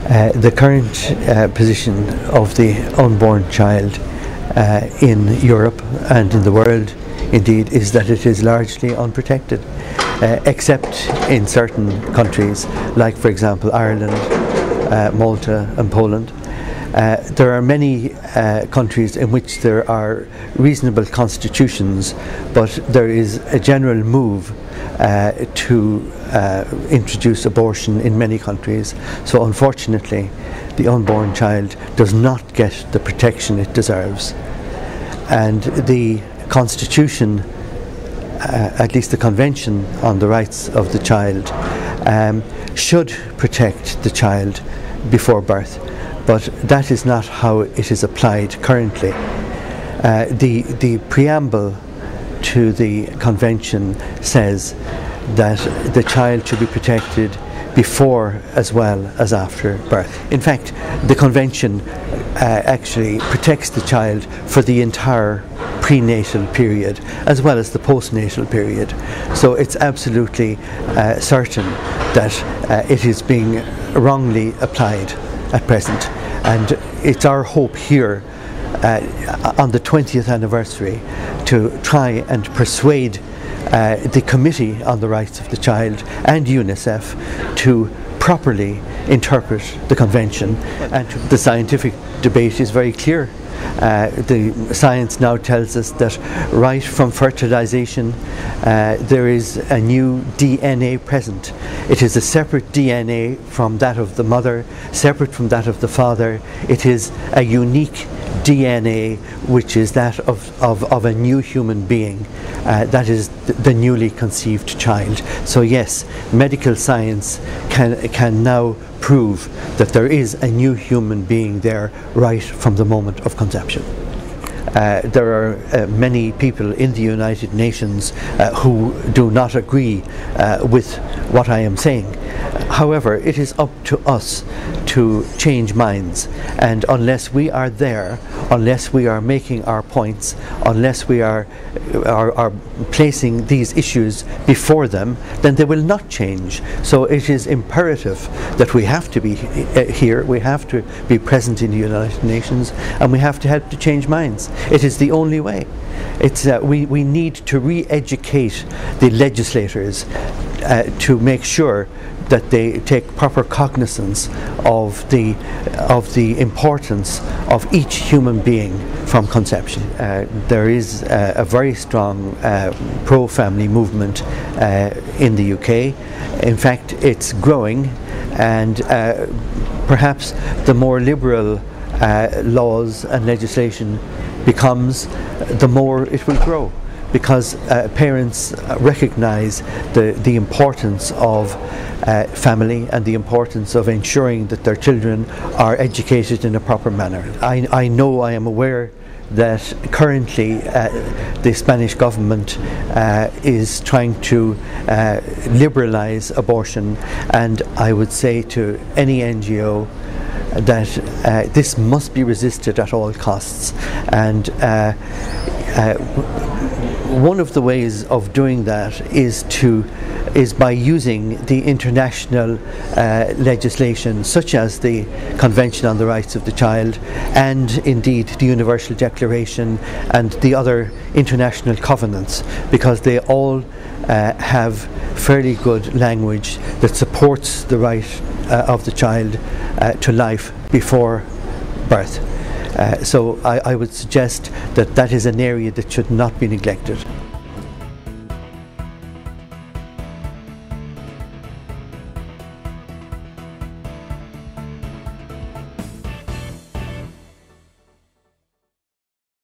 The current position of the unborn child in Europe and in the world indeed is that it is largely unprotected, except in certain countries like, for example, Ireland, Malta and Poland. There are many countries in which there are reasonable constitutions, but there is a general move to introduce abortion in many countries. So unfortunately, the unborn child does not get the protection it deserves. And the Constitution, at least the Convention on the Rights of the Child, should protect the child before birth, but that is not how it is applied currently. The preamble to the Convention says that the child should be protected before as well as after birth. In fact, the Convention actually protects the child for the entire prenatal period as well as the postnatal period. So it's absolutely certain that it is being wrongly applied at present, and it's our hope here on the 20th anniversary to try and persuade the Committee on the Rights of the Child and UNICEF to properly interpret the Convention. And the scientific debate is very clear. The science now tells us that right from fertilization there is a new DNA present. It is a separate DNA from that of the mother, separate from that of the father. It is a unique DNA which is that of a new human being. That is the newly conceived child. So yes, medical science can now prove that there is a new human being there right from the moment of conception. There are many people in the United Nations who do not agree with what I am saying. However, it is up to us to change minds, and unless we are there, unless we are making our points, unless we are placing these issues before them, then they will not change. So it is imperative that we have to be here, we have to be present in the United Nations, and we have to help to change minds. It is the only way. It's we need to re-educate the legislators to make sure that they take proper cognizance of the importance of each human being from conception. There is a very strong pro-family movement in the UK. In fact, it's growing, and perhaps the more liberal laws and legislation becomes, the more it will grow, because parents recognize the importance of family and the importance of ensuring that their children are educated in a proper manner. I am aware that currently the Spanish government is trying to liberalize abortion, and I would say to any NGO that this must be resisted at all costs. And one of the ways of doing that is by using the international legislation, such as the Convention on the Rights of the Child, and indeed the Universal Declaration and the other international covenants, because they all have fairly good language that supports the right of the child to life before birth. So I would suggest that that is an area that should not be neglected.